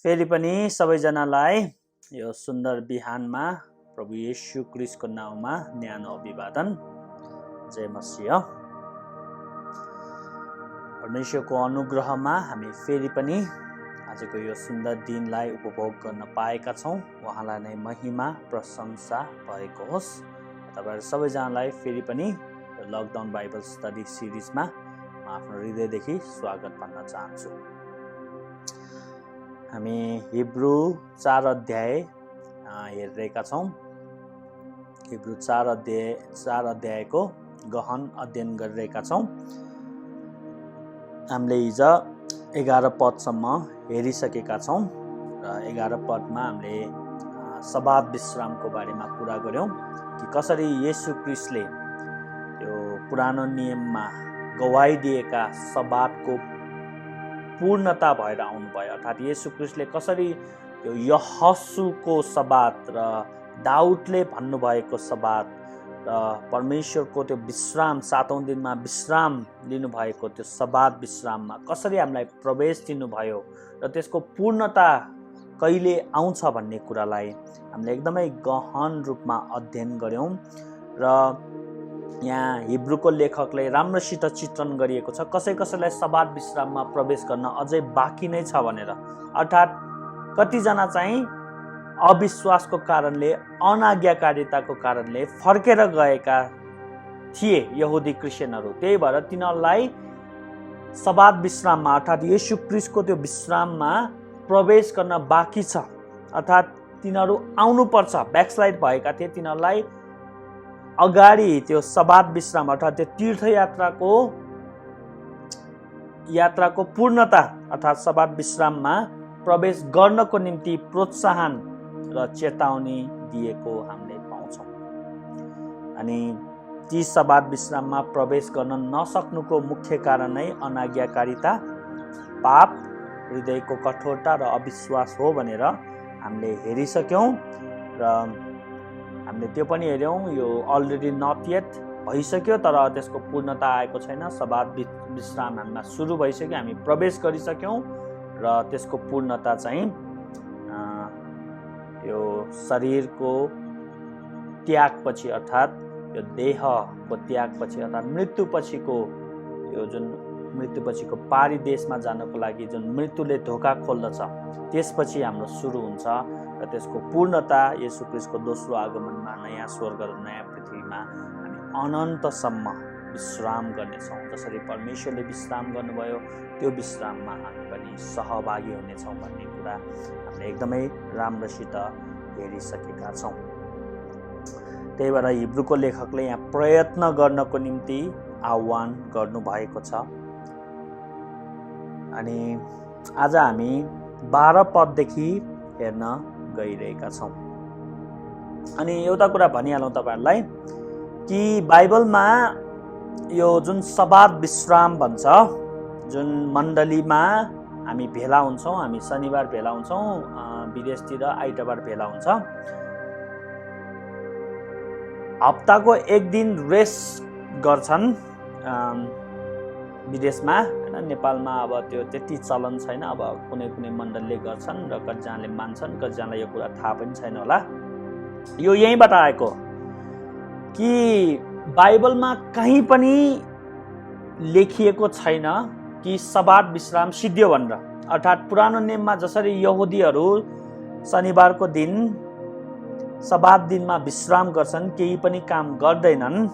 फेरि पनि सबैजनालाई यो सुन्दर बिहानमा प्रभु येशू क्रिस्टको नाउँमा न्यानो अभिवादन। जय मसीह। परमेश्वरको अनुग्रहमा हामी फेरि पनि आजको यो सुन्दर दिनलाई उपभोग गर्न पाएका छौँ। उहाँलाई नै महिमा प्रशंसा भएको होस्। तपाईहरु सबैजनालाई फेरि पनि लकडाउन बाइबल स्टडी सिरिजमा म आफ्नो हृदयदेखि स्वागत भन्न चाहन्छु। हामी हिब्रू 4 अध्याय हेरिरहेका छौँ। हिब्रू 4 अध्यायको गहन अध्ययन गरिरहेका छौँ। हामीले हिजो 11 पदसम्म हेरिसकेका छौँ र 11 पदमा हामीले सब्बात विश्रामको बारेमा कुरा गर्यौँ कि कसरी येशू क्रिस्टले त्यो पुरानो नियममा गवाही दिएका सब्बातको पूर्णता भएर आउनुभयो। अर्थात् येशू क्रिस्टले कसरी यो यहोशूको सब्बात र दाउदले भन्नुभएको सब्बात र परमेश्वरको त्यो विश्राम 7औं दिनमा विश्राम लिनुभएको त्यो सब्बात विश्राममा कसरी हामीलाई प्रवेश दिनुभयो र त्यसको पूर्णता कहिले आउँछ भन्ने कुरालाई हामीले एकदमै गहन रूपमा अध्ययन गर्यौँ र यहाँ हिब्रूको लेखकले राम्रोसित चित्रण गरिएको छ कसै कसैलाई सब्बात विश्राममा प्रवेश गर्न अझै बाँकी नै छ भनेर। अर्थात् कतिजना चाहिँ अविश्वासको कारणले अनाज्ञाकारिताको कारणले फर्केर गएका थिए यहुदी क्रिस्चियनहरू। त्यही भएर तिनीहरूलाई सब्बात विश्राममा अर्थात् येशू क्रिस्टको त्यो विश्राममा प्रवेश गर्न बाँकी छ। अर्थात् तिनीहरू आउनुपर्छ। ब्याकस्लाइड भएका थिए तिनीहरूलाई अगाडि त्यो सब्बात विश्राम अर्थात् त्यो तीर्थयात्राको पूर्णता अर्थात् सब्बात विश्राममा प्रवेश गर्नको निम्ति प्रोत्साहन र चेतावनी दिएको हामीले पाउँछौँ। अनि ती सब्बात विश्राममा प्रवेश गर्न नसक्नुको मुख्य कारण नै अनाज्ञाकारिता, पाप, हृदयको कठोरता र अविश्वास हो भनेर हामीले हेरिसक्यौँ र हामीले त्यो पनि हेऱ्यौँ। यो अलरेडी नट येट भइसक्यो तर त्यसको पूर्णता आएको छैन। सब्बात विश्राम हामीमा सुरु भइसक्यो, हामी प्रवेश गरिसक्यौँ र त्यसको पूर्णता चाहिँ यो शरीरको त्यागपछि अर्थात् यो देहको त्यागपछि अर्थात् मृत्युपछिको यो जुन मृत्युपछिको पारिदेशमा जानको लागि जुन मृत्युले ढोका खोल्दछ त्यसपछि हाम्रो सुरु हुन्छ र त्यसको पूर्णता येशू क्रिस्टको दोस्रो आगमनमा नयाँ स्वर्ग र नयाँ पृथ्वीमा हामी अनन्तसम्म विश्राम गर्नेछौँ। जसरी परमेश्वरले विश्राम गर्नुभयो त्यो विश्राममा हामी पनि सहभागी हुनेछौँ भन्ने कुरा हामीले एकदमै राम्रोसित हेरिसकेका छौँ। त्यही भएर हिब्रूको लेखकले यहाँ प्रयत्न गर्नको निम्ति आह्वान गर्नुभएको छ। अनि आज हामी 12 पददेखि हेर्न गइरहेका छौँ। अनि एउटा कुरा भनिहालौँ तपाईँहरूलाई कि बाइबलमा यो जुन सब्बात विश्राम भन्छ, जुन मण्डलीमा हामी भेला हुन्छौँ, हामी शनिबार भेला हुन्छौँ, विदेशतिर आइतबार भेला हुन्छ। हप्ताको एक दिन रेस्ट गर्छन् विदेशमा हैन। नेपालमा अब त्यो त्यति चलन छैन। अब कुनै कुनै मण्डलले गर्छन् र कतिजनाले मान्छन्, कतिजनालाई यो कुरा थाहा पनि छैन होला। यो यहीँबाट आएको कि बाइबलमा कहीँ पनि लेखिएको छैन कि सब्बात विश्राम सिद्धियो भनेर। अर्थात् पुरानो नियममा जसरी यहुदीहरू शनिबारको दिन सब्बात दिनमा विश्राम गर्छन्, केही पनि काम गर्दैनन्,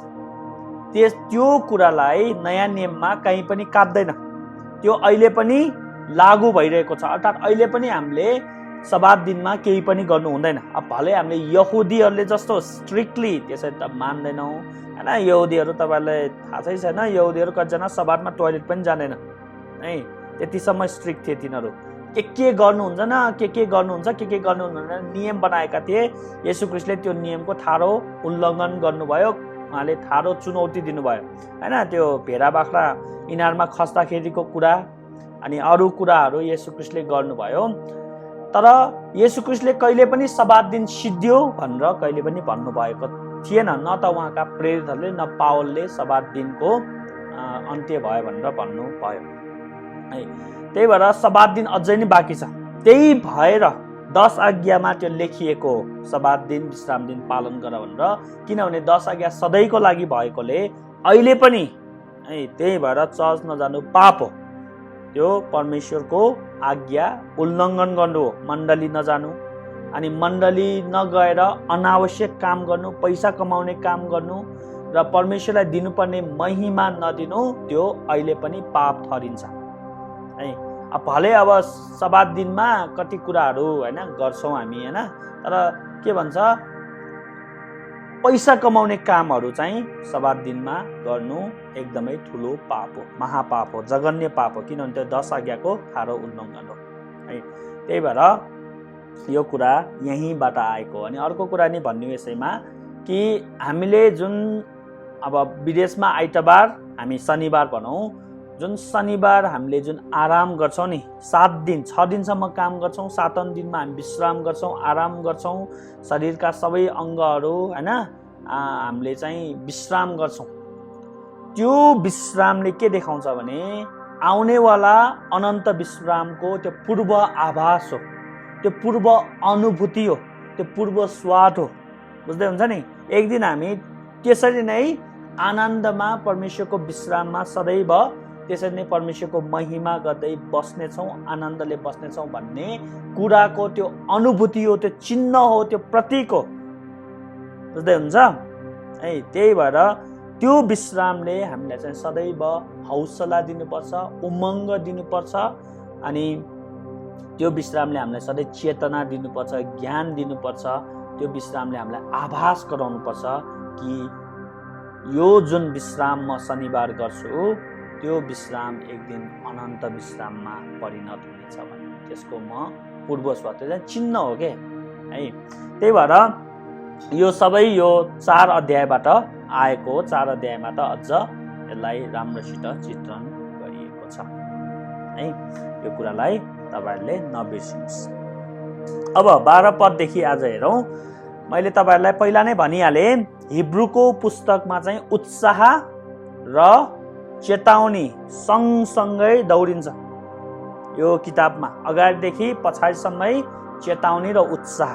त्यो कुरालाई नयाँ नियममा कहीँ पनि काट्दैन। त्यो अहिले पनि लागू भइरहेको छ। अर्थात् अहिले पनि हामीले सब्बात दिनमा केही पनि गर्नु हुँदैन। अब भले हामीले यहुदीहरूले जस्तो स्ट्रिक्टली त्यसरी त मान्दैनौँ हैन। यहुदीहरू तपाईँलाई थाहा छैन, यहुदीहरू कतिजना सब्बातमा टोयलेट पनि जाँदैन है। त्यतिसम्म स्ट्रिक्ट थिए तिनीहरू। के गर्नु हुँदैन, के गर्नुहुन्छ, के गर्नु हुँदैन नियम बनाएका थिए। येशू क्रिस्टले त्यो नियमको थारो उल्लङ्घन गर्नुभयो। उहाँले थारो चुनौती दिनुभयो हैन। त्यो भेडा बाख्रा इनारमा खस्दाखेरिको कुरा अनि अरू कुराहरू येशू क्रिस्टले गर्नुभयो। तर येशू क्रिस्टले कहिले पनि सब्बात दिन सिद्धियो भनेर कहिले पनि भन्नुभएको थिएन। न त उहाँका प्रेरितहरूले न पावलले सब्बात दिनको अन्त्य भयो भनेर भन्नुभयो है। त्यही भएर सब्बात दिन अझै नै बाँकी छ। त्यही भएर 10 आज्ञामा त्यो लेखिएको सब्बात दिन विश्राम दिन पालन गर भनेर, किनभने 10 आज्ञा सधैँको लागि भएकोले अहिले पनि है त्यही भएर चर्च नजानु पाप हो। त्यो परमेश्वरको आज्ञा उल्लङ्घन गर्नु हो। मण्डली नजानु, अनि मण्डली नगएर अनावश्यक काम गर्नु, पैसा कमाउने काम गर्नु र परमेश्वरलाई दिनुपर्ने महिमा नदिनु, त्यो अहिले पनि पाप ठहरिन्छ है। भले अब सब्बात दिनमा कति कुराहरू हैन गर्छौँ हामी हैन, तर के भन्छ पैसा कमाउने कामहरू चाहिँ सब्बात दिनमा गर्नु एकदमै ठुलो पाप हो, महापाप हो, जघन्य पाप हो, किनभने त्यो 10 आज्ञाको खारो उल्लङ्घन हो है। त्यही भएर यो कुरा यहीँबाट आएको। अनि अर्को कुरा नि भन्नु यसैमा कि हामीले जुन अब विदेशमा आइतबार, हामी शनिबार भनौँ, जुन शनिबार हामीले जुन आराम गर्छौँ नि, 7 दिन 6 दिनसम्म काम गर्छौँ, 7औं दिनमा हामी विश्राम गर्छौँ, आराम गर्छौँ, शरीरका सबै अङ्गहरू हैन हामीले चाहिँ विश्राम गर्छौँ। त्यो विश्रामले के देखाउँछ भने आउनेवाला अनन्त विश्रामको त्यो पूर्व आभास हो, त्यो पूर्व अनुभूति हो, त्यो पूर्व स्वाद हो। बुझ्दै हुन्छ नि। एक दिन हामी त्यसरी नै आनन्दमा परमेश्वरको विश्राममा सदैव त्यसरी नै परमेश्वरको महिमा गर्दै बस्नेछौँ, आनन्दले बस्नेछौँ भन्ने कुराको त्यो अनुभूति हो, त्यो चिन्ह हो, त्यो प्रतीक हो। बुझ्दै हुन्छ है। त्यही भएर त्यो विश्रामले हामीलाई चाहिँ सदैव हौसला दिनुपर्छ, उमङ्ग दिनुपर्छ, अनि त्यो विश्रामले हामीलाई सधैँ चेतना दिनुपर्छ, ज्ञान दिनुपर्छ। त्यो विश्रामले हामीलाई आभास गराउनुपर्छ कि यो जुन विश्राम म शनिबार गर्छु, त्यो विश्राम एक दिन अनन्त विश्राममा परिणत हुनेछ भने त्यसको म पूर्व स्वाद चाहिँ चिन्ह हो के है। त्यही भएर यो सबै यो 4 अध्यायबाट आएको, 4 अध्यायमा त अझ यसलाई राम्रोसित चित्रण गरिएको छ है। यो कुरालाई तपाईहरुले नबिर्सिनुस्। अब 12 पददेखि आज हेरौँ। मैले तपाईहरुलाई पहिला नै भनिहाले, हिब्रूको पुस्तकमा चाहिँ उत्साह र चेतावनी सँगसँगै दौडिन्छ। यो किताबमा अगाडिदेखि पछाडिसम्मै चेतावनी र उत्साह।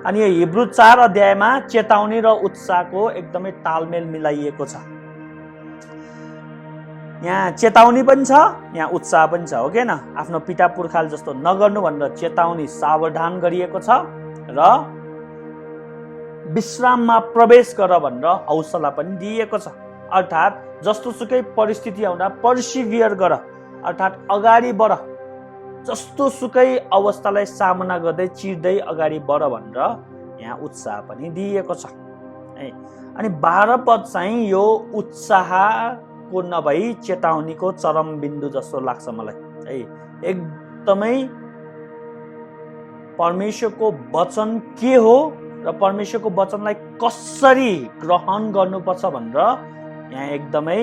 अनि यो हिब्रू 4 अध्यायमा चेतावनी र उत्साहको एकदमै तालमेल मिलाइएको छ। यहाँ चेतावनी पनि छ, यहाँ उत्साह पनि छ, हो के न। आफ्नो पिता पुर्खाले जस्तो नगर्नु भनेर चेतावनी, सावधान गरिएको छ, र विश्राममा प्रवेश गर भनेर हौसला पनि दिएको छ। अर्थात् जस्तोसुकै परिस्थिति आउँदा पर्सिभियर गर, अर्थात् अगाडि बढ, जस्तोसुकै अवस्थालाई सामना गर्दै चिर्दै अगाडि बढ भनेर यहाँ उत्साह पनि दिएको छ है। अनि 12 पद चाहिँ यो उत्साहको नभई चेतावनीको चरम बिन्दु जस्तो लाग्छ मलाई है। एकदमै परमेश्वरको वचन के हो र परमेश्वरको वचनलाई कसरी ग्रहण गर्नुपर्छ भनेर यहाँ एकदमै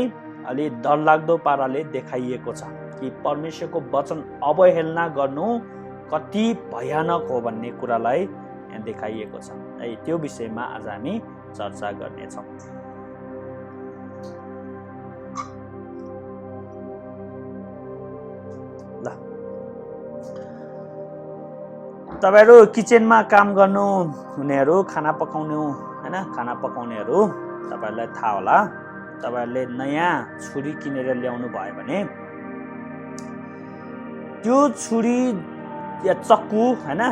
अलि डरलाग्दो पाराले देखाइएको छ कि परमेश्वरको वचन अवहेलना गर्नु कति भयानक हो भन्ने कुरालाई यहाँ देखाइएको छ है। त्यो विषयमा आज हामी चर्चा गर्नेछौँ। ल, तपाईहरु किचनमा काम गर्नु हुनेहरू, खाना पकाउनु हैन, खाना पकाउनेहरू, तपाईहरुलाई थाहा होला, तपाईहरुले नयाँ छुरी किनेर ल्याउनु भयो भने त्यो छुरी या चक्कु हैन,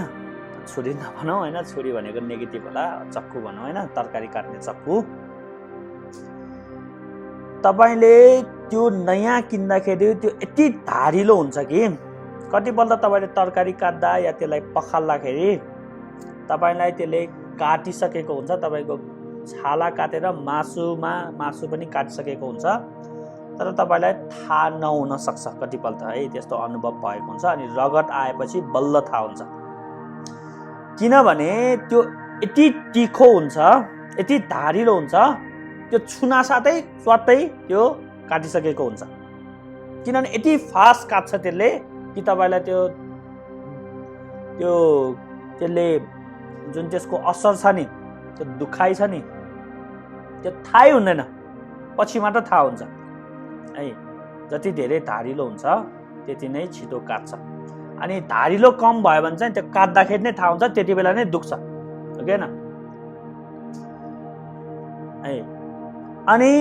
छुरी नभनौँ हैन, छुरी भनेको नेगेटिभ होला, चक्कु भनौँ हैन, तरकारी काट्ने चक्कु। तपाईले त्यो नयाँ किन्दाखेरि त्यो यति धारिलो हुन्छ कि कतिपल्ट तपाईले तरकारी काट्दा या त्यसलाई पखाल्दाखेरि तपाईलाई त्यसले काटिसकेको हुन्छ, तपाईको छाला काटेर मासु पनि काटिसकेको हुन्छ, तर तपाईलाई थाहा नहुन सक्छ कतिपल्ट है। त्यस्तो अनुभव भएको हुन्छ। अनि रगत आएपछि बल्ल थाहा हुन्छ, किनभने त्यो यति तिखो हुन्छ, यति धारिलो हुन्छ, त्यो छुना साथै स्वात्तै त्यो काटिसकेको हुन्छ। किनभने यति फास्ट काट्छ त्यसले कि तपाईलाई त्यसले जुन त्यसको असर छ नि, त्यो दुखाइ छ नि, त्यो थाहै हुँदैन, पछि मात्र थाहा हुन्छ है। जति धेरै धारिलो हुन्छ त्यति नै छिटो काट्छ। अनि धारिलो कम भयो भने चाहिँ त्यो काट्दाखेरि नै थाहा हुन्छ, त्यति बेला नै दुख्छ, हो कि हैन? है अनि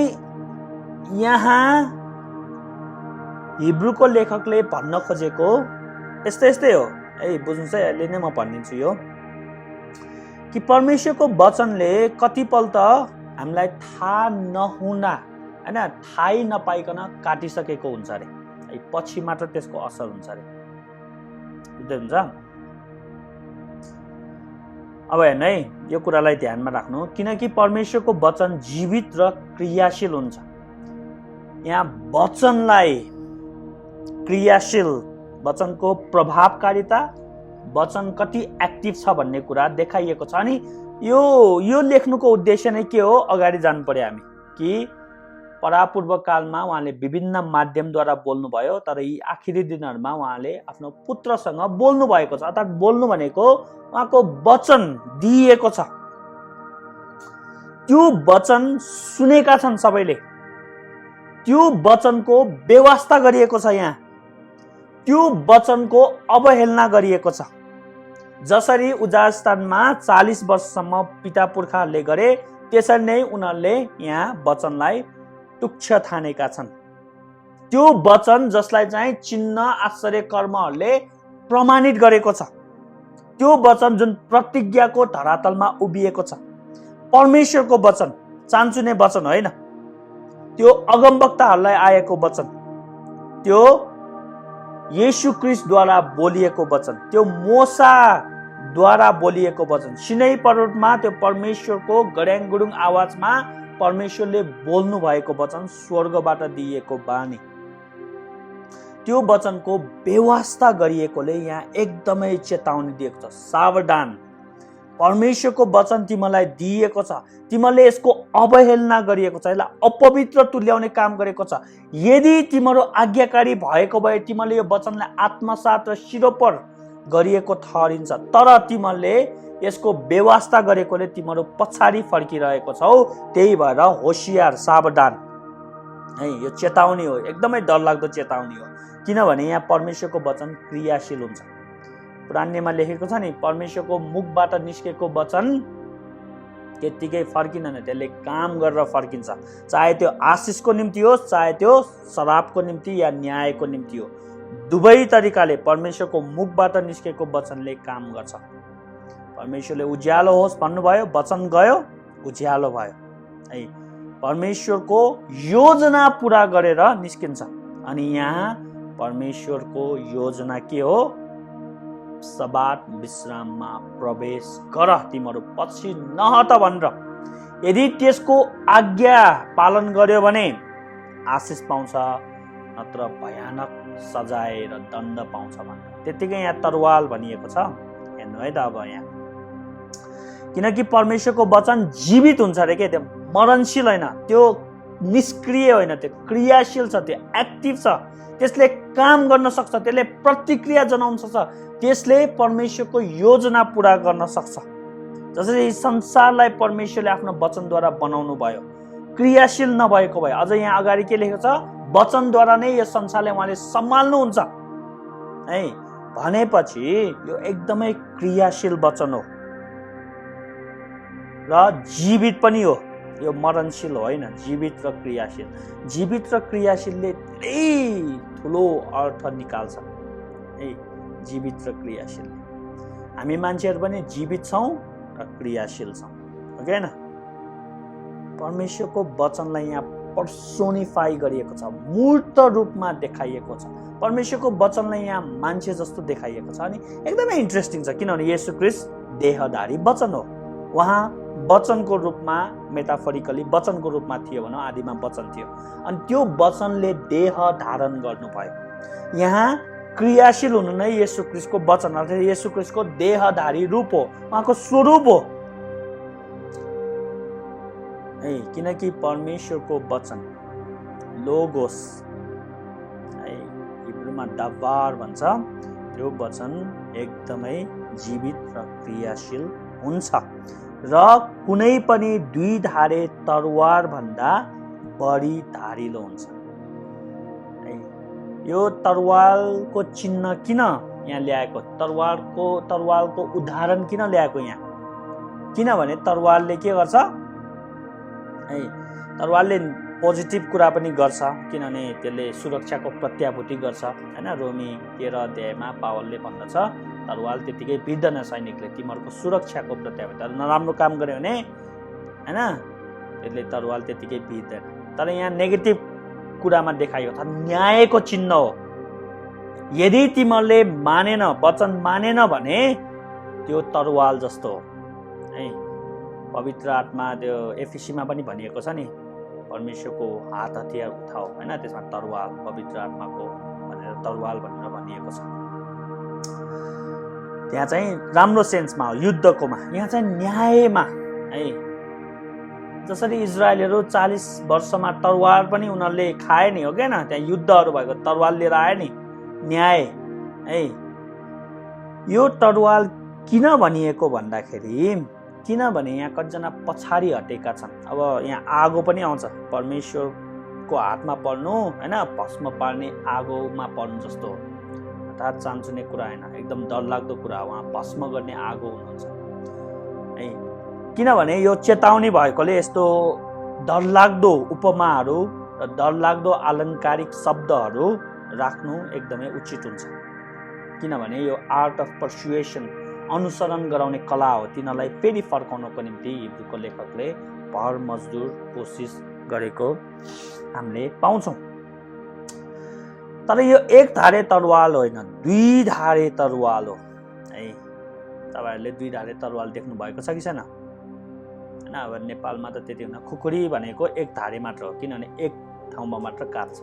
यहाँ हिब्रूको लेखकले भन्न खोजेको यस्तै हो है, बुझ्नुहोस् है, अहिले नै म भनिदिन्छु यो कि परमेश्वरको वचनले कतिपल्ट हामीलाई थाहा नहुँदा हैन, थाहै नपाइकन काटिसकेको हुन्छ अरे है, पछि मात्र त्यसको असर हुन्छ अरे, बुझ्दै हुन्छ? अब हेर्नु है, यो कुरालाई ध्यानमा राख्नु, किनकि परमेश्वरको वचन जीवित र क्रियाशील हुन्छ। यहाँ वचनलाई क्रियाशील, वचनको प्रभावकारिता, वचन कति एक्टिभ छ भन्ने कुरा देखाइएको छ। अनि यो लेख्नुको उद्देश्य नै के हो? अगाडि जानु पर्यो हामी कि परापूर्व कालमा उहाँले विभिन्न माध्यमद्वारा बोल्नुभयो, तर यी आखिरी दिनहरूमा उहाँले आफ्नो पुत्रसँग बोल्नु भएको छ। अर्थात् बोल्नु भनेको उहाँको वचन दिइएको छ, त्यो वचन सुनेका छन् सबैले, त्यो वचनको व्यवस्था गरिएको छ, यहाँ त्यो वचनको अवहेलना गरिएको छ। जसरी उजाड स्थानमा 40 वर्षसम्म पिता पुर्खाहरूले गरे, त्यसरी नै उनीहरूले यहाँ वचनलाई तुच्छ ठानेका छन्। त्यो वचन जसलाई चाहिँ चिन्ह आश्चर्य कर्महरूले प्रमाणित गरेको छ, त्यो वचन जुन प्रतिज्ञाको धरातलमा उभिएको छ, परमेश्वरको वचन, चान्चुने वचन होइन, त्यो अगमवक्ताहरूलाई आएको वचन, त्यो येशू ख्रीष्टद्वारा बोलिएको वचन, त्यो मोसाद्वारा बोलिएको वचन, सिनै पर्वतमा त्यो परमेश्वरको गड्याङ गुडुङ आवाजमा परमेश्वरले बोल्नु भएको वचन, स्वर्गबाट दिइएको बानी, त्यो वचनको व्यवस्था गरिएकोले यहाँ एकदमै चेतावनी दिएको छ। सावधान, परमेश्वरको वचन तिमीलाई दिइएको छ, तिमीले यसको अवहेलना गरिएको छ, यसलाई अपवित्र तुल्याउने काम गरेको छ। यदि तिम्रो आज्ञाकारी भएको भए तिमीले यो वचनलाई आत्मसात र सिरोपर गरिएको ठहरिन्छ, तर तिमीले यसको व्यवस्था गरेकोले तिम्रो पछाडि फर्किरहेको छौ। त्यही भएर होशियार, सावधान है, यो चेतावनी हो, एकदमै डरलाग्दो चेतावनी हो। किनभने यहाँ परमेश्वरको वचन क्रियाशील हुन्छ। पुराणमा लेखेको छ नि, परमेश्वरको मुखबाट निस्केको वचन त्यत्तिकै फर्किँदैन, त्यसले काम गरेर फर्किन्छ, चाहे त्यो आशिषको निम्ति होस्, चाहे त्यो श्रापको निम्ति या न्यायको निम्ति हो। दुवै तरिकाले परमेश्वरको मुखबाट निस्केको वचनले काम गर्छ। परमेश्वरले उज्यालो होस् भन्नुभयो, वचन गयो, उज्यालो भयो है। परमेश्वरको योजना पुरा गरेर निस्किन्छ। अनि यहाँ परमेश्वरको योजना के हो? सबात विश्राममा प्रवेश गर, तिम्रो पछि नहट भनेर। यदि त्यसको आज्ञा पालन गर्यो भने आशिष पाउँछ, नत्र भयानक सजाय र दण्ड पाउँछ भनेर। त्यतिकै यहाँ तरवाल भनिएको छ, हेर्नु है त। अब यहाँ किनकि परमेश्वरको वचन जीवित हुन्छ अरे के, त्यो मरणशील होइन, त्यो निष्क्रिय होइन, त्यो क्रियाशील छ, त्यो एक्टिभ छ, त्यसले काम गर्न सक्छ, त्यसले प्रतिक्रिया जनाउन सक्छ, त्यसले परमेश्वरको योजना पुरा गर्न सक्छ। जसरी संसारलाई परमेश्वरले आफ्नो वचनद्वारा बनाउनु भयो, क्रियाशील नभएको भए, अझ यहाँ अगाडि के लेखेको छ? वचनद्वारा नै यो संसारलाई उहाँले सम्हाल्नुहुन्छ है भनेपछि यो एकदमै क्रियाशील वचन हो र जीवित पनि हो। यो मरणशील होइन, जीवित र क्रियाशील। जीवित र क्रियाशीलले धेरै ठुलो अर्थ निकाल्छ है, जीवित र क्रियाशील। हामी मान्छेहरू पनि जीवित छौँ र क्रियाशील छौँ, हो कि हैन? परमेश्वरको वचनलाई यहाँ पर्सोनिफाई गरिएको छ, मूर्त रूपमा देखाइएको छ। परमेश्वरको वचनलाई यहाँ मान्छे जस्तो देखाइएको छ। अनि एकदमै इन्ट्रेस्टिङ छ, किनभने येशू ख्रीष्ट देहधारी वचन हो। उहाँ वचनको रूपमा, मेटाफोरिकली वचनको रूपमा थियो भनौँ, आदिमा वचन थियो, अनि त्यो वचनले देह धारण गर्नुभयो। यहाँ क्रियाशील हुनु नै येशू ख्रीष्टको वचन, अर्थात् येशू ख्रीष्टको देहधारी रूप हो, उहाँको स्वरूप हो है। किनकि परमेश्वरको वचन लोगोस है, हिब्रूमा दबार भन्छ, त्यो वचन एकदमै जीवित र क्रियाशील हुन्छ र कुनै पनि दुई धारे तरवार भन्दा बढी धारिलो हुन्छ। यो तरवारको चिन्ह किन यहाँ ल्याएको। तरवालको उदाहरण किन ल्याएको यहाँ? किनभने तरवालले के गर्छ है, तरवालले पोजिटिभ कुरा पनि गर्छ, किनभने त्यसले सुरक्षाको प्रत्याभूति गर्छ हैन। रोमी 13 अध्यायमा पावलले भन्दछ तरवाल त्यतिकै भिड्दैन सैनिकले, तिमीहरूको सुरक्षाको प्रत्याभूति। नराम्रो काम गर्यो भने हैन त्यसले तरवाल त्यतिकै भिड्दैन। तर यहाँ नेगेटिभ कुरामा देखाइयो अर्थात् न्यायको चिन्ह हो। यदि तिमीहरूले मानेन, वचन मानेन भने त्यो तरवाल जस्तो हो है। पवित्र आत्मा त्यो एफिसीमा पनि भनिएको छ नि, परमेश्वरको हात हतियार उठाओ हैन, त्यसमा तरवाल पवित्र आत्माको भनेर तरवाल भनेर भनिएको छ। त्यहाँ चाहिँ राम्रो सेन्समा हो, युद्धकोमा। यहाँ चाहिँ न्यायमा है। जसरी इजरायलहरू 40 वर्षमा तरवार पनि उनीहरूले खाए नि, हो क्या न, त्यहाँ युद्धहरू भएको तरवाल लिएर आए नि, न्याय है। यो तरवाल किन भनिएको भन्दाखेरि, किनभने यहाँ कतिजना पछाडि हटेका छन्। अब यहाँ आगो पनि आउँछ, परमेश्वरको हातमा पर्नु हैन, भस्म पार्ने आगोमा पर्नु जस्तो हो। अर्थात् चान्चुने कुरा हैन, एकदम डरलाग्दो कुरा हो। उहाँ भस्म गर्ने आगो हुनुहुन्छ है। किनभने यो चेतावनी भएकोले यस्तो डरलाग्दो उपमाहरू र डरलाग्दो अलङ्कारिक शब्दहरू राख्नु एकदमै उचित हुन्छ। किनभने यो आर्ट अफ पर्सुएसन, अनुसरण गराउने कला हो। तिनीहरूलाई फेरि फर्काउनको निम्ति हिब्रूको लेखकले भर मजदुर कोसिस गरेको हामीले पाउँछौँ। तर यो एक धारे तरवाल होइन, 2 धारे तरवाल हो है। तपाईँहरूले 2 धारे तरवाल देख्नु भएको छ कि छैन? हैन, अब नेपालमा त त्यति हुँदैन। खुकुरी भनेको 1 धारे मात्र हो, किनभने एक ठाउँमा मात्र काट्छ।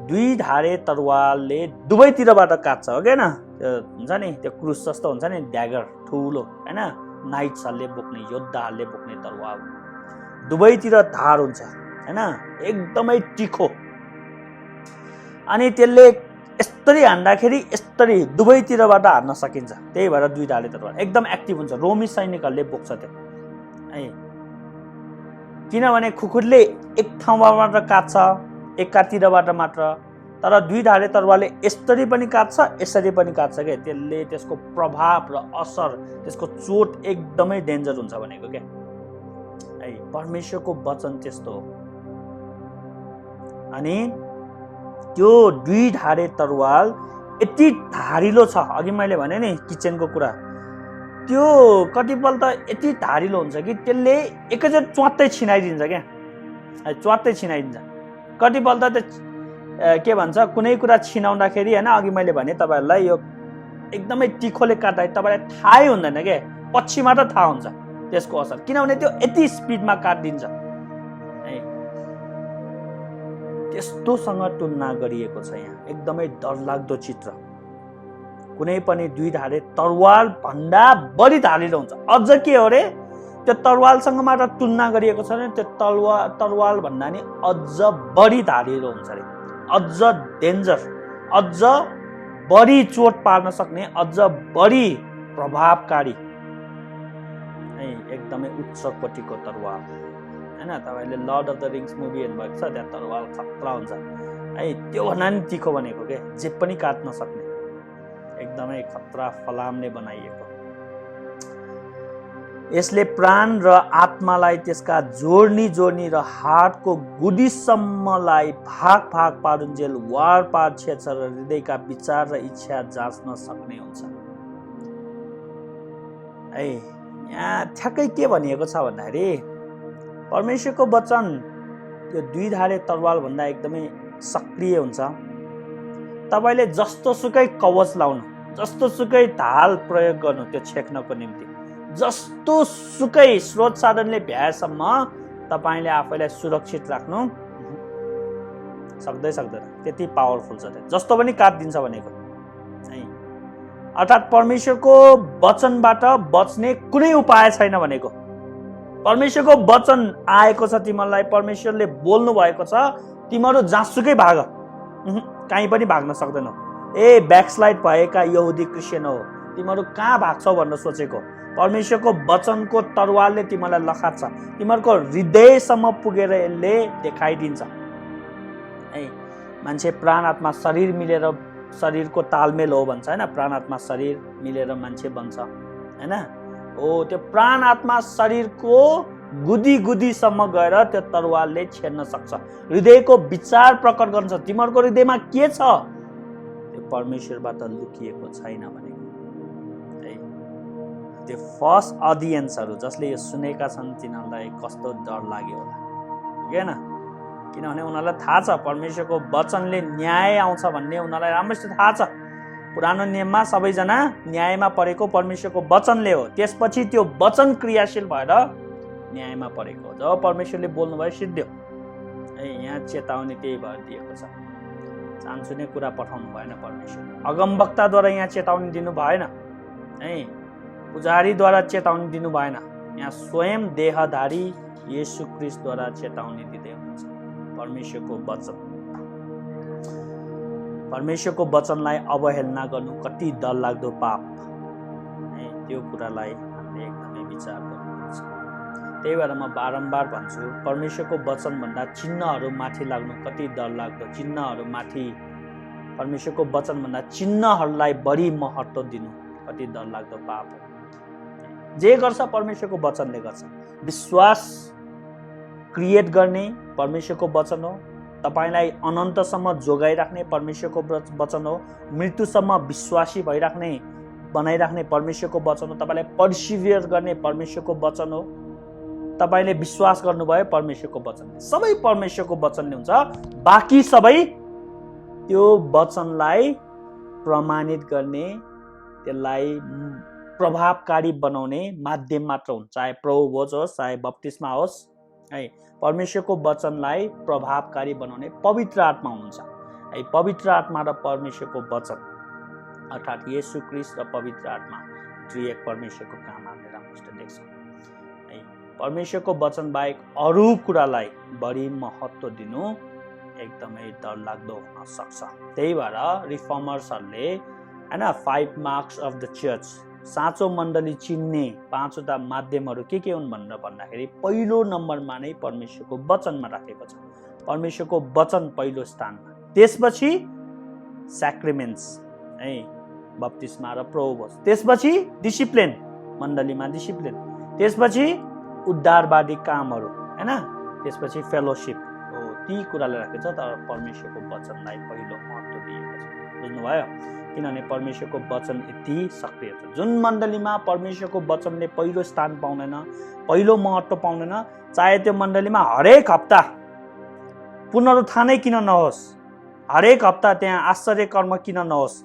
2 धारे तरवालले दुवैतिरबाट काट्छ, हो क्या न? त्यो हुन्छ नि, त्यो क्रुस जस्तो हुन्छ नि, ड्यागर ठुलो हैन, नाइट्सहरूले बोक्ने, योद्धाहरूले बोक्ने तरवाल। दुवैतिर धार हुन्छ हैन, एकदमै तिखो। अनि त्यसले यस्तरी हान्दाखेरि यस्तरी दुवैतिरबाट हान्न सकिन्छ। त्यही भएर 2 धारे तरवाल एकदम एक्टिभ हुन्छ। रोमी सैनिकहरूले बोक्छ त्यो है। किनभने खुकुरीले एक ठाउँबाट मात्र काट्छ, एकातिरबाट मात्र। तर 2 धारे तरवालले यसरी पनि काट्छ, यसरी पनि काट्छ के। त्यसले त्यसको प्रभाव र असर, त्यसको चोट एकदमै डेन्जर हुन्छ भनेको क्या है। परमेश्वरको वचन त्यस्तो हो। अनि त्यो 2 धारे तरवाल यति धारिलो छ, अघि मैले भने नि किचनको कुरा, त्यो कतिपल्ट यति धारिलो हुन्छ कि त्यसले एकैचोटि च्वात्तै छिनाइदिन्छ क्या, च्वात्तै छिनाइदिन्छ। कतिपल्ट त के भन्छ, कुनै कुरा छिनाउँदाखेरि हैन, अघि मैले भने तपाईँहरूलाई यो एकदमै तिखोले काट्दा तपाईँलाई थाहै हुँदैन क्या, पछि मात्र थाहा हुन्छ त्यसको असर। किनभने त्यो यति स्पिडमा काटिदिन्छ है। त्यस्तोसँग तुलना गरिएको छ यहाँ, एकदमै डरलाग्दो चित्र। कुनै पनि 2 धारे तरवाल भन्दा बढी धारिलो हुन्छ। अझ के हो रे, त्यो तरवालसँग मात्र तुलना गरिएको छ भने त्यो तरवाल भन्दा नि अझ बढी धारिलो हुन्छ रे, अझ डेन्जर, अझ बढी चोट पार्न सक्ने, अझ बढी प्रभावकारी है। एकदमै उच्च कोटिको तरवाल हैन। तपाईँले lord of the rings movie हेर्नुभएको छ, त्यहाँ तरवाल खतरा हुन्छ है। त्यो भन्दा नि तिखो भनेको के, जे पनि काट्न सक्ने, एकदमै खतरा फलामले बनाइएको। यसले प्राण र आत्मालाई, त्यसका जोड्नी र हाडको गुदीसम्मलाई भाग पारुन्जेल वार पार छेड्छ र हृदयका विचार र इच्छा जाँच्न सक्ने हुन्छ है। यहाँ ठ्याक्कै के भनिएको छ भन्दाखेरि, परमेश्वरको वचन त्यो 2 धारे तरवाल भन्दा एकदमै सक्रिय हुन्छ। तपाईँले जस्तो सुकै कवच लाउनु, जस्तो सुकै ढाल प्रयोग गर्नु त्यो छेक्नको निम्ति, जस्तो सुकै स्रोत साधनले भ्याएसम्म तपाईँले आफैलाई सुरक्षित राख्नु सक्दैन। त्यति पावरफुल छ त्यो, जस्तो पनि काटिदिन्छ भनेको है। अर्थात् परमेश्वरको वचनबाट बच्ने कुनै उपाय छैन भनेको। परमेश्वरको वचन आएको छ तिमीहरूलाई, परमेश्वरले बोल्नु भएको छ, तिमीहरू जहाँसुकै भाग, कहीँ पनि भाग्न सक्दैनौ। ब्याकस्लाइड भएका यहुदी क्रिस्चियन हो, तिमीहरू कहाँ भाग्छौ भनेर सोचेको। परमेश्वरको वचनको तरवालले तिमीलाई लखाट्छ, तिमीहरूको हृदयसम्म पुगेर यसले देखाइदिन्छ है। मान्छे प्राण आत्मा शरीर मिलेर शरीरको तालमेल हो भन्छ हैन, प्राण आत्मा शरीर मिलेर मान्छे बन्छ हैन। हो त्यो प्राण आत्मा शरीरको गुदी गुदीसम्म गएर त्यो तरवारले छेड्न सक्छ, हृदयको विचार प्रकट गर्न सक्छ। तिमीहरूको हृदयमा के छ त्यो परमेश्वरबाट लुकिएको छैन भनेको है। त्यो फर्स्ट अडियन्सहरू जसले यो सुनेका छन् तिनीहरूलाई कस्तो डर लाग्यो होला हैन, किनभने उनीहरूलाई थाहा छ परमेश्वरको वचनले न्याय आउँछ भन्ने उनीहरूलाई राम्ररी थाहा छ। पुरानो नियममा सबैजना न्यायमा परेको परमेश्वरको वचनले हो, त्यसपछि त्यो वचन क्रियाशील भएर न्यायमा परेको हो। जब परमेश्वरले बोल्नुभयो सिद्धियो है। यहाँ चेतावनी त्यही भएर दिएको छ, चान्सुने कुरा पठाउनु भएन परमेश्वर, अगमवक्ताद्वारा यहाँ चेतावनी दिनु भएन है, पुजारीद्वारा चेतावनी दिनु भएन, यहाँ स्वयं देहधारी येशू ख्रीष्टद्वारा चेतावनी दिँदै हुनुहुन्छ। परमेश्वरको वचन, परमेश्वरको वचनलाई अवहेलना गर्नु कति डरलाग्दो पाप है, त्यो कुरालाई हामीले एकदमै विचार गर्नुपर्छ। त्यही भएर म बारम्बार भन्छु परमेश्वरको वचनभन्दा चिन्हहरू माथि लाग्नु कति डरलाग्दो, चिन्हहरू माथि, परमेश्वरको वचनभन्दा चिन्हहरूलाई बढी महत्त्व दिनु कति डरलाग्दो पाप हो। जे गर्छ परमेश्वरको वचनले गर्छ। विश्वास क्रिएट गर्ने परमेश्वरको वचन हो, तपाईलाई अनन्तसम्म जोगाइराख्ने परमेश्वरको वचन हो, मृत्युसम्म विश्वासी भइराख्ने बनाइराख्ने परमेश्वरको वचन हो, तपाईलाई पर्सिभियर गर्ने परमेश्वरको वचन हो। तपाईले विश्वास गर्नुभयो परमेश्वरको वचनले, सबै परमेश्वरको वचनले हुन्छ। बाँकी सबै त्यो वचनलाई प्रमाणित गर्ने, त्यसलाई प्रभावकारी बनाउने माध्यम मात्र हुन्छ, चाहे प्रभुभोज होस् चाहे बप्तिस्मा होस् है। परमेश्वरको वचनलाई प्रभावकारी बनाउने पवित्र आत्मा हुनुहुन्छ है। पवित्र आत्मा र परमेश्वरको वचन अर्थात् येशू ख्रीष्ट र पवित्र आत्मा त्रिएक परमेश्वरको काम हामीले राम्रोसित देख्छौँ है। परमेश्वरको वचन बाहेक अरू कुरालाई बढी महत्त्व दिनु एकदमै डरलाग्दो हुन सक्छ। त्यही भएर रिफर्मर्सहरूले हैन 5 मार्क्स अफ द चर्च, साँचो मण्डली चिन्ने 5वटा माध्यमहरू के हुन् भनेर भन्दाखेरि पहिलो नम्बरमा नै परमेश्वरको वचनमा राखेको छ। परमेश्वरको वचन पहिलो स्थानमा, त्यसपछि स्याक्रिमेन्ट्स है, बप्तिस्मा र प्रभुभोज, त्यसपछि डिसिप्लिन, मण्डलीमा डिसिप्लिन, त्यसपछि उद्धारवादी कामहरू हैन, त्यसपछि फेलोशिप हो। ती कुराले राखेको छ, तर परमेश्वरको वचनलाई पहिलो महत्त्व दिएको छ। बुझ्नुभयो? किनभने परमेश्वरको वचन यति सक्रिय छ। जुन मण्डलीमा परमेश्वरको वचनले पहिलो स्थान पाउँदैन, पहिलो महत्त्व पाउँदैन, चाहे त्यो मण्डलीमा हरेक हप्ता पुनरुत्थानै किन नहोस्, हरेक हप्ता त्यहाँ आश्चर्य कर्म किन नहोस्,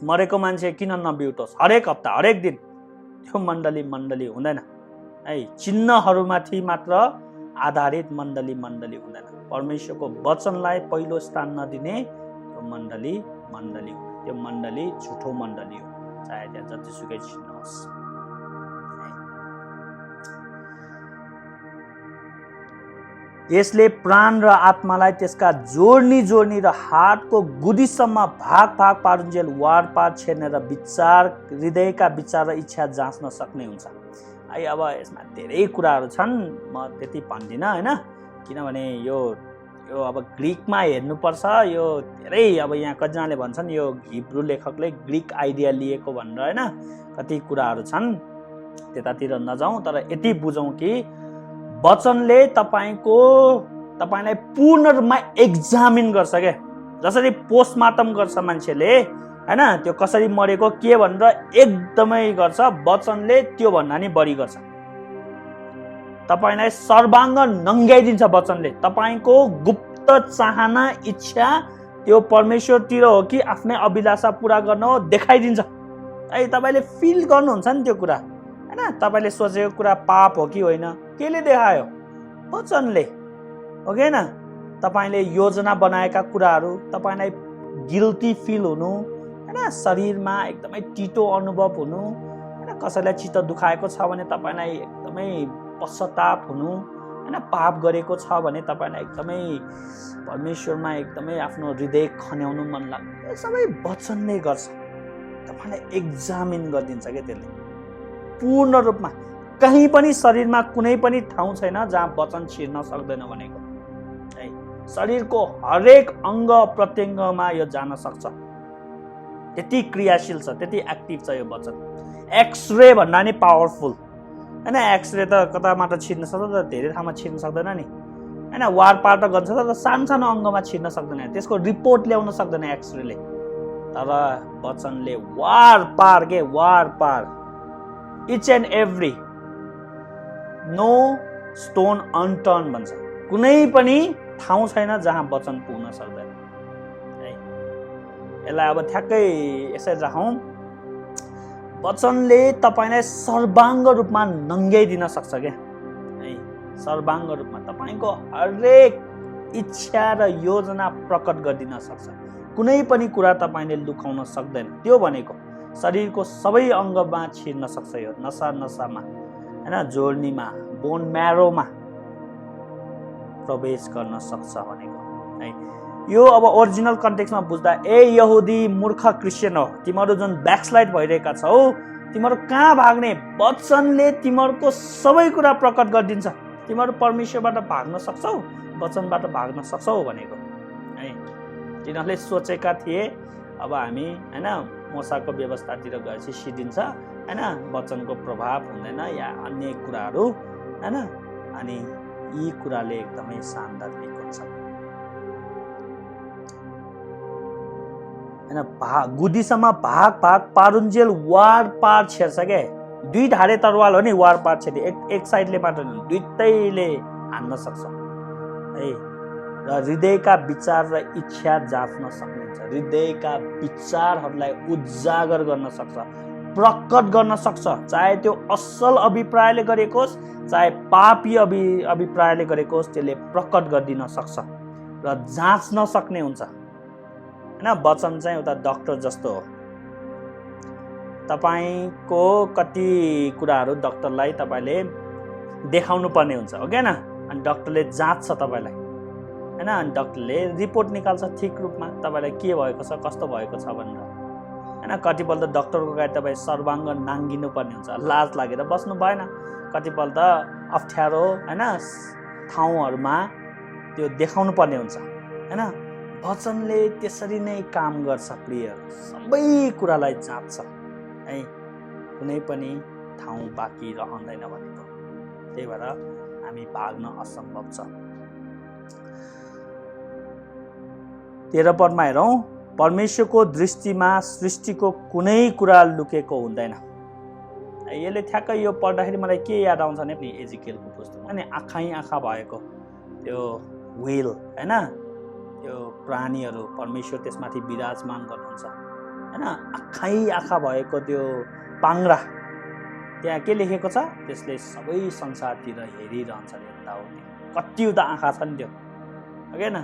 मरेको मान्छे किन नबिउटोस्, हरेक हप्ता हरेक दिन, त्यो मण्डली हुँदैन है। चिन्हहरूमाथि मात्र आधारित मण्डली हुँदैन। परमेश्वरको वचनलाई पहिलो स्थान नदिने त्यो मण्डली हो, त्यो मण्डली झुठो मण्डली हो, चाहे त्यहाँ जतिसुकै चिन्ह होस्। यसले प्राण र आत्मालाई त्यसका जोड्नी र हातको गुदीसम्म भाग पारुन्जेल वारपार छेड्ने र विचार, हृदयका विचार र इच्छा जाँच्न सक्ने हुन्छ है। अब यसमा धेरै कुराहरू छन्, म त्यति भन्दिनँ हैन, किनभने यो अब ग्रिकमा हेर्नुपर्छ। यो धेरै अब यहाँ कतिजनाले भन्छन् यो हिब्रू लेखकले ग्रिक आइडिया लिएको भनेर हैन, कति कुराहरू छन्, त्यतातिर नजाउँ। तर यति बुझौँ कि वचनले तपाईलाई पूर्ण रूपमा एक्जामिन गर्छ क्या। जसरी पोस्टमार्टम गर्छ मान्छेले हैन, त्यो कसरी मरेको के भनेर एकदमै गर्छ, वचनले त्यो भन्दा नि बढी गर्छ। तपाईलाई सर्वाङ्ग नङ्गाइदिन्छ वचनले। तपाईको गुप्त चाहना, इच्छा त्यो परमेश्वरतिर हो कि आफ्नै अभिलाषा पूरा गर्न हो, देखाइदिन्छ है। तपाईले फिल गर्नुहुन्छ नि त्यो कुरा हैन, तपाईले सोचेको कुरा पाप हो कि होइन, केले देखायो? वचनले हो कि हैन। तपाईले योजना बनाएका कुराहरू, तपाईलाई गिल्टी फिल हुनु हैन, शरीरमा एकदमै टिटो अनुभव हुनु हैन, कसैलाई चित्त दुखाएको छ भने तपाईलाई एकदमै पश्चाताप हुनु हैन, पाप गरेको छ भने तपाईलाई एकदमै परमेश्वरमा एकदमै आफ्नो हृदय खन्याउनु मन लाग्छ। यो सबै वचनले गर्छ, तपाईलाई एक्जामिन गरिदिन्छ के त्यसले पूर्ण रूपमा। कहीँ पनि शरीरमा कुनै पनि ठाउँ छैन जहाँ वचन छिर्न सक्दैन भनेको है। शरीरको हरेक अङ्ग प्रत्यङ्गमा यो जान सक्छ त्यति क्रियाशील छ, त्यति एक्टिभ छ यो वचन। एक्सरे भन्दा नि पावरफुल हैन। एक्सरे त कताबाट छिर्न सक्छ त, धेरै ठाउँमा छिर्न सक्दैन नि हैन। वारपार त गर्छ तर सानो अङ्गमा छिर्न सक्दैन, त्यसको रिपोर्ट ल्याउन सक्दैन एक्सरेले। तर वचनले वारपार के वारपार, each and every, no stone unturn भन्छ। कुनै पनि ठाउँ छैन जहाँ वचन पुग्न सक्दैन है। यसलाई अब ठ्याक्कै यसरी राखौँ, वचनले तपाईलाई सर्वाङ्ग रूपमा नङ्ग्याइदिन सक्छ क्या है। सर्वाङ्ग रूपमा तपाईको हरेक इच्छा र योजना प्रकट गरिदिन सक्छ। कुनै पनि कुरा तपाईले लुकाउन सक्दैन। त्यो भनेको शरीरको सबै अङ्गमा छिर्न सक्छ, यो नसामा हैन, जोर्नीमा, बोन म्यारोमा प्रवेश गर्न सक्छ भनेको है। यो अब ओरिजिनल कन्टेक्स्टमा बुझ्दा, ए यहुदी मूर्ख क्रिस्चियन हो, तिमीहरू जुन ब्याकस्लाइड भइरहेका छौ, तिमीहरू कहाँ भाग्ने? वचनले तिमीहरूको सबै कुरा प्रकट गरिदिन्छ। तिमीहरू परमेश्वरबाट भाग्न सक्छौ, वचनबाट भाग्न सक्छौ भनेको है। तिनीहरूले सोचेका थिए अब हामी हैन मोसाको व्यवस्थातिर गएपछि सिद्धिन्छ हैन, वचनको प्रभाव हुँदैन या अन्य कुराहरू हैन। अनि यी कुराले एकदमै सान्दर्भिक हुन्छ हैन। गुदीसम्म भाग पारुन्जेल वार पार छेर्छ के। दुई धारे तरवाल हो नि, वार पार छेर्ने, एक साइडले मात्र नि, दुईटैले हान्न सक्छ है। र हृदयका विचार र इच्छा जाँच्न सक्नुहुन्छ। हृदयका विचारहरूलाई उजागर गर्न सक्छ, प्रकट गर्न सक्छ। चाहे त्यो असल अभिप्रायले गरेको होस्, चाहे पापी अभिप्रायले गरेको होस्, त्यसले प्रकट गरिदिन सक्छ र जाँच्न सक्ने हुन्छ हैन। वचन चाहिँ एउटा डाक्टर जस्तो हो। तपाईको कति कुराहरू डाक्टरलाई तपाईले देखाउनु पर्ने हुन्छ हो कि हैन। अनि डाक्टरले जाँच्छ तपाईलाई हैन, अनि डाक्टरले रिपोर्ट निकाल्छ ठिक रूपमा तपाईलाई के भएको छ, कस्तो भएको छ भनेर हैन। कतिपल्ट डाक्टरको अगाडि तपाईँ सर्वाङ्ग नाङ्गिनु पर्ने हुन्छ, लाज लागेर बस्नु भएन। कतिपल्ट अप्ठ्यारो हैन ठाउँहरूमा त्यो देखाउनु पर्ने हुन्छ हैन। वचनले त्यसरी नै काम गर्छ प्रियहरू, सबै कुरालाई जाँच्छ है। कुनै पनि ठाउँ बाँकी रहँदैन भनेको। त्यही भएर हामी भाग्न असम्भव छ। 13 पदमा हेरौँ, परमेश्वरको दृष्टिमा सृष्टिको कुनै कुरा लुकेको हुँदैन। यसले ठ्याक्कै यो पढ्दाखेरि मलाई के याद आउँछ भने पनि एजिकियलको पुस्तक अनि आँखा भएको त्यो व्हेल हैन, त्यो प्राणीहरू परमेश्वर त्यसमाथि विराजमान गर्नुहुन्छ हैन। आँखा भएको त्यो पाङ्ग्रा, त्यहाँ के लेखेको छ? त्यसले सबै संसारतिर हेरिरहन्छ रे दाउदले। कतिवटा आँखा छ नि त्यो हो कि न।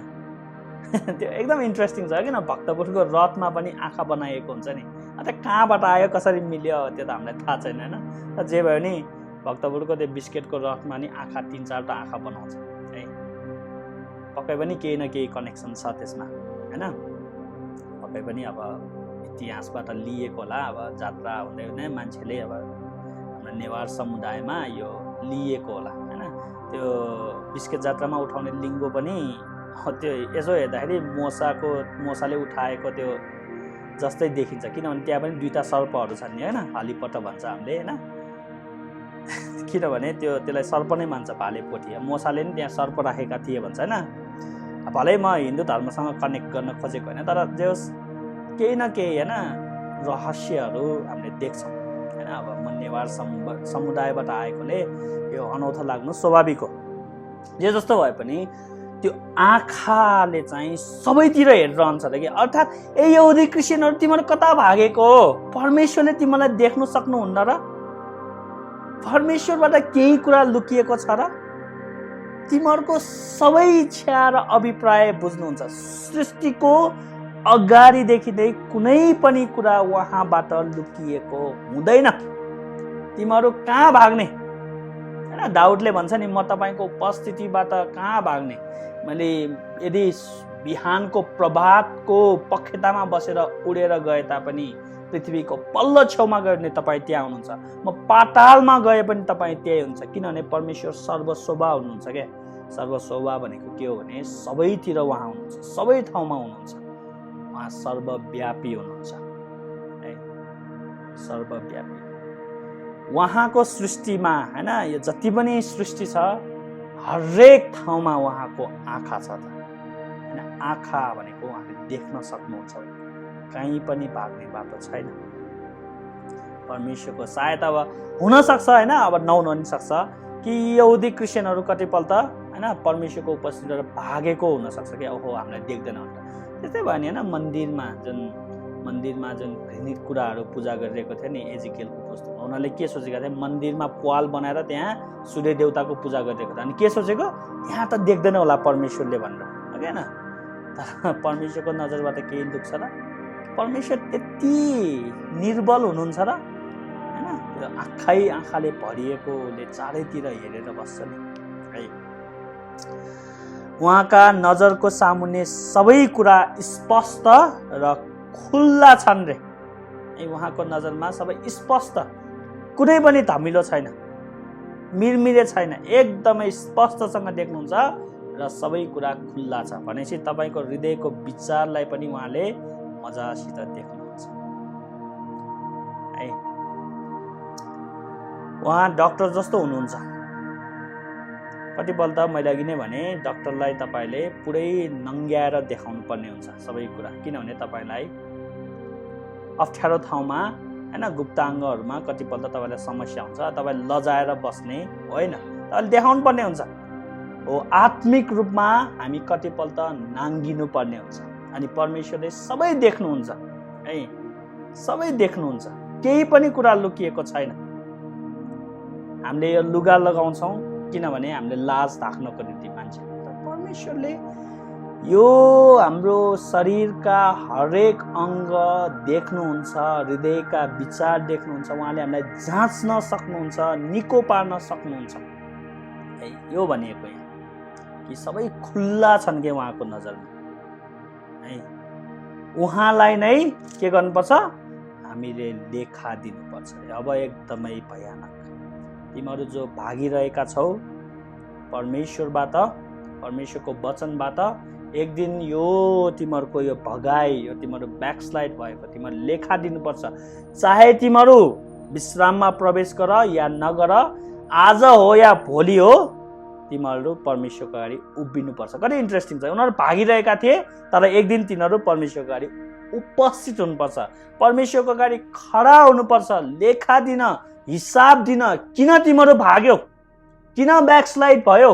त्यो एकदम इन्ट्रेस्टिङ छ किन। भक्तपुरको रथमा पनि आँखा बनाइएको हुन्छ नि। अन्त कहाँबाट आयो, कसरी मिल्यो, त्यो त हामीलाई थाहा छैन होइन। तर जे भयो नि, भक्तपुरको त्यो बिस्केटको रथमा नि आँखा 3-4टा आँखा बनाउँछ है। पक्कै पनि केही न केही कनेक्सन छ त्यसमा होइन। पक्कै पनि अब इतिहासबाट लिएको होला। अब जात्रा हुँदै हुँदै मान्छेले अब हाम्रो नेवार समुदायमा यो लिएको होला होइन। त्यो बिस्केट जात्रामा उठाउने लिङ्गो पनि त्यो यसो हेर्दाखेरि मोसाले उठाएको त्यो जस्तै देखिन्छ, किनभने त्यहाँ पनि 2टा सर्पहरू छन् नि होइन। हलीपट भन्छ हामीले होइन, किनभने त्यसलाई सर्प नै मान्छ भालेपोथी। मोसाले नि त्यहाँ सर्प राखेका थिए भन्छ होइन। भलै म हिन्दू धर्मसँग कनेक्ट गर्न खोजेको होइन, तर जे होस् केही न केही होइन रहस्यहरू हामीले देख्छौँ होइन। अब म नेवार समुदायबाट आएकोले यो अनौठो लाग्नु स्वाभाविक हो। जे जस्तो भए पनि त्यो आँखाले चाहिँ सबैतिर हेरिरहन्छ कि। अर्थात् ए यहुदी क्रिस्चियनहरू तिमीहरू कता भागेको हो? परमेश्वरले तिमीलाई देख्नु सक्नुहुन्न र? परमेश्वरबाट केही कुरा लुकिएको छ र? तिमीहरूको सबै इच्छा र अभिप्राय बुझ्नुहुन्छ। सृष्टिको अगाडिदेखि नै कुनै पनि कुरा उहाँबाट लुकिएको हुँदैन। तिमीहरू कहाँ भाग्ने होइन। दाउदले भन्छ नि, म तपाईँको उपस्थितिबाट कहाँ भाग्ने। मैले यदि बिहानको प्रभातको पखेटामा बसेर उडेर गए तापनि पृथ्वीको पल्लो छेउमा गयो भने तपाईँ त्यहाँ हुनुहुन्छ। म पातालमा गए पनि तपाईँ त्यही हुन्छ, किनभने परमेश्वर सर्वशोभा हुनुहुन्छ क्या। सर्वशोभा भनेको के हो भने सबैतिर उहाँ हुनुहुन्छ, सबै ठाउँमा हुनुहुन्छ। उहाँ सर्वव्यापी हुनुहुन्छ सर्वव्यापी। उहाँको सृष्टिमा हैन, यो जति पनि सृष्टि छ हरेक ठाउँमा उहाँको आँखा छ त हैन। आँखा भनेको उहाँले देख्न सक्नुहुन्छ, कहीँ पनि भाग्ने बाटो छैन। परमेश्वरको सायद अब हुन सक्छ हैन, अब नहुन पनि सक्छ कि यहुदी क्रिस्चियनहरू कतिपल्ट हैन परमेश्वरको उपस्थितिबाट भागेको हुन सक्छ कि ओहो हामीलाई देख्दैन भनेर। त्यस्तै भयो नि हैन, मन्दिरमा जुन घृणित कुराहरू पूजा गरिरहेको थियो नि एजिकेलको पुस्तकमा, उनीहरूले के सोचेका थिए, मन्दिरमा पाल बनाएर त्यहाँ सूर्य देवताको पूजा गरिरहेको थियो। अनि के सोचेको, यहाँ त देख्दैन होला परमेश्वरले भनेर, हो कि हैन। तर परमेश्वरको नजरबाट केही दुख्छ र? परमेश्वर त्यति निर्बल हुनुहुन्छ र हैन? त्यो आँखाले भरिएकोले चारैतिर हेरेर बस्छ नि है। उहाँका नजरको सामुन्ने सबै कुरा स्पष्ट र खुल्ला छन् रे। उहाँको नजरमा सबै स्पष्ट, कुनै पनि धमिलो छैन, मिरमिरे छैन, एकदमै स्पष्टसँग देख्नुहुन्छ र सबै कुरा खुल्ला छ। भनेपछि तपाईँको हृदयको विचारलाई पनि उहाँले मजासित देख्नुहुन्छ है। उहाँ डक्टर जस्तो हुनुहुन्छ। कतिपल्ट मैले अघि नै भने डक्टरलाई तपाईँले पुरै नङ्ग्याएर देखाउनु पर्ने हुन्छ सबै कुरा, किनभने तपाईँलाई अप्ठ्यारो ठाउँमा हैन गुप्ताङ्गहरूमा कतिपल्ट तपाईँलाई समस्या हुन्छ, तपाईँ लजाएर बस्ने होइन, तपाईँले देखाउनु पर्ने हुन्छ हो। आत्मिक रूपमा हामी कतिपल्ट नाङ्गिनु पर्ने हुन्छ। अनि परमेश्वरले सबै देख्नुहुन्छ है, सबै देख्नुहुन्छ, केही पनि कुरा लुकिएको छैन। हामीले यो लुगा लगाउँछौँ किनभने हामीले लाज ढाक्नको निम्ति मान्छे, तर परमेश्वरले यो हाम्रो शरीरका हरेक अङ्ग देख्नुहुन्छ, हृदयका विचार देख्नुहुन्छ, उहाँले हामीलाई जाँच्न सक्नुहुन्छ, निको पार्न सक्नुहुन्छ है। यो भनिएको यहाँ कि सबै खुल्ला छन् कि उहाँको नजरमा है। उहाँलाई नै के गर्नुपर्छ, हामीले लेखा दिनुपर्छ। अब एकदमै भयानक, तिमीहरू जो भागिरहेका छौ परमेश्वरबाट, परमेश्वरको वचनबाट, एक दिन यो तिमीहरूको यो भगाई, यो तिमीहरू ब्याकस्लाइड भएको तिमीहरू लेखा दिनुपर्छ। चाहे तिमीहरू विश्राममा प्रवेश गर या नगर, आज हो या भोलि हो, तिमीहरू परमेश्वरको अगाडि उभिनुपर्छ। कति इन्ट्रेस्टिङ छ, उनीहरू भागिरहेका थिए तर एक दिन तिनीहरू परमेश्वरको अगाडि उपस्थित हुनुपर्छ, परमेश्वरको अगाडि खडा हुनुपर्छ, लेखा दिन, हिसाब दिन। किन तिमीहरू भाग्यौ, किन ब्याकस्लाइड भयो,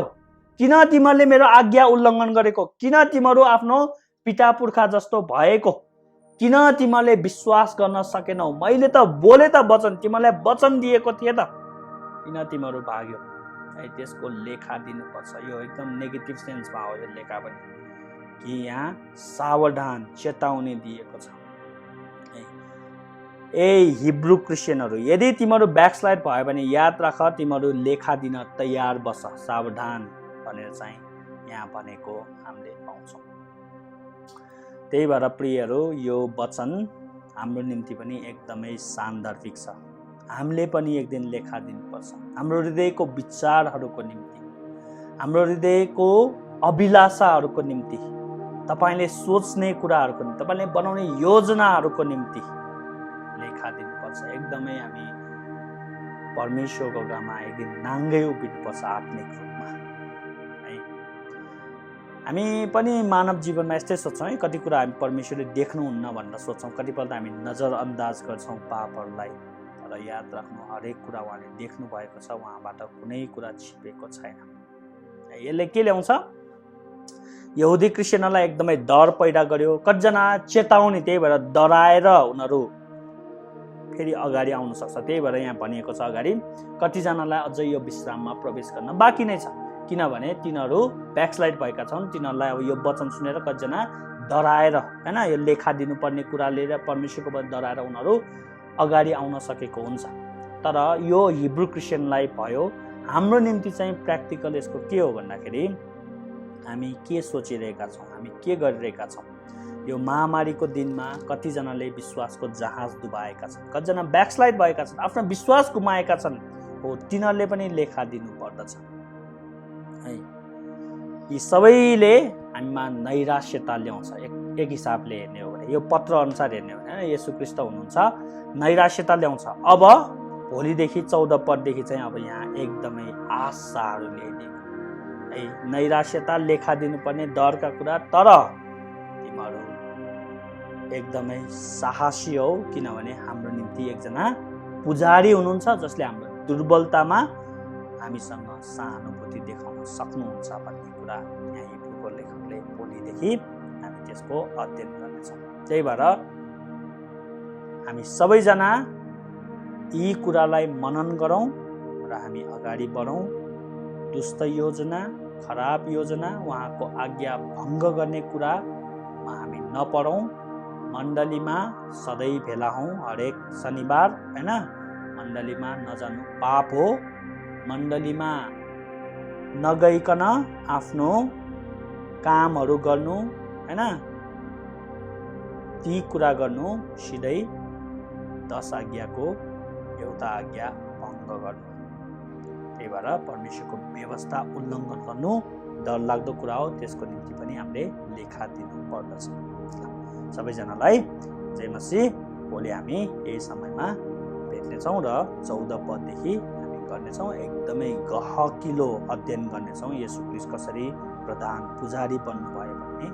किन तिमीहरूले मेरो आज्ञा उल्लङ्घन गरेको, किन तिमीहरू आफ्नो पिता पुर्खा जस्तो भएको, किन तिमीहरूले विश्वास गर्न सकेनौ, मैले त बोले त वचन, तिमीहरूलाई वचन दिएको थिएँ त, किन तिमीहरू भाग्यौ है। त्यसको लेखा दिनुपर्छ। यो एकदम नेगेटिभ सेन्समा हो यो लेखा पनि, कि यहाँ सावधान चेतावनी दिएको छ। ए हिब्रू क्रिस्चियनहरू, यदि तिमीहरू ब्याकस्लाइड भयो भने याद राख, तिमीहरू लेखा दिन तयार बस, सावधान भनेर चाहिँ यहाँ भनेको हामीले पाउँछौँ। त्यही भएर प्रियहरू, यो वचन हाम्रो निम्ति पनि एकदमै सान्दर्भिक छ। हामीले पनि एक दिन लेखा दिनुपर्छ, हाम्रो हृदयको विचारहरूको निम्ति, हाम्रो हृदयको अभिलाषाहरूको निम्ति, तपाईँले सोच्ने कुराहरूको निम्ति, तपाईँले बनाउने योजनाहरूको निम्ति लेखा दिनुपर्छ। एकदमै हामी परमेश्वरको अगाडिमा एक दिन नाङ्गै उभिनुपर्छ आत्मिक रूपमा है। हामी पनि मानव जीवनमा यस्तै सोच्छौँ है, कति कुरा हामी परमेश्वरले देख्नुहुन्न भनेर सोच्छौँ, कतिपल्ट हामी नजरअन्दाज गर्छौँ पापहरूलाई। तर याद राख्नु, हरेक कुरा उहाँले देख्नु भएको छ, उहाँबाट कुनै कुरा छिपेको छैन। यसले के ल्याउँछ, यहुदी क्रिस्चियनलाई एकदमै डर पैदा गर्यो, कतिजना चेतावनी, त्यही भएर डराएर उनीहरू फेरि अगाडि आउन सक्छ। त्यही भएर यहाँ भनिएको छ अगाडि कतिजनालाई अझै यो विश्राममा प्रवेश गर्न बाँकी नै छ, किनभने तिनीहरू ब्याकस्लाइड भएका छन्। तिनीहरूलाई अब यो वचन सुनेर कतिजना डराएर हैन, यो लेखा दिनुपर्ने कुरा लिएर परमेश्वरको वचन डराएर उनीहरू अगाडि आउन सकेको हुन्छ। तर यो हिब्रू क्रिस्चियनलाई भयो। हाम्रो निम्ति चाहिँ प्र्याक्टिकल यसको के हो भन्दाखेरि, हामी के सोचिरहेका छौँ, हामी के गरिरहेका छौँ। यो महामारीको दिनमा कतिजनाले विश्वासको जहाज डुबाएका छन्, कतिजना ब्याकस्लाइड भएका छन्, आफ्नो विश्वास गुमाएका छन्, हो तिनीहरूले पनि लेखा दिनु पर्दछ है। यी सबैले हामीमा नैराश्यता ल्याउँछ। एक हिसाबले हेर्ने हो भने यो पत्र अनुसार हेर्ने हो भने येशू ख्रीष्ट हुनुहुन्छ नैराश्यता ल्याउँछ। अब भोलिदेखि 14 पददेखि चाहिँ अब यहाँ एकदमै आशाहरू ल्याइदिएको है। नैराश्यता लेखा दिनुपर्ने डरका कुरा, तर तिमीहरू एकदमै साहसी हौ, किनभने हाम्रो निम्ति एकजना पुजारी हुनुहुन्छ जसले हाम्रो दुर्बलतामा हामीसँग सहानुभूति देखाउन सक्नुहुन्छ भन्ने कुरा यहाँ हिब्रूको लेखकले भोलिदेखि हामी त्यसको अध्ययन गर्नेछौँ। त्यही भएर हामी सबैजना यी कुरालाई मनन गरौँ र हामी अगाडि बढौँ। दुष्ट योजना, खराब योजना, उहाँको आज्ञा भङ्ग गर्ने कुरामा हामी नपरौँ। मण्डलीमा सधैँ भेला हौँ, हरेक शनिबार हैन। मण्डलीमा नजानु पाप हो। मण्डलीमा नगइकन आफ्नो कामहरू गर्नु हैन, ती कुरा गर्नु सिधै 10 आज्ञाको एउटा आज्ञा भङ्ग गर्नु। त्यही भएर परमेश्वरको व्यवस्था उल्लङ्घन गर्नु डरलाग्दो कुरा हो। त्यसको निम्ति पनि हामीले लेखा दिनु पर्दछ। सबैजनालाई जय मसीह। भोलि हामी यही समयमा भेट्नेछौँ र 14 पददेखि हामी गर्नेछौँ। एकदमै गहकिलो अध्ययन गर्नेछौँ येशू ख्रीष्ट कसरी प्रधान पुजारी बन्नुभयो भन्ने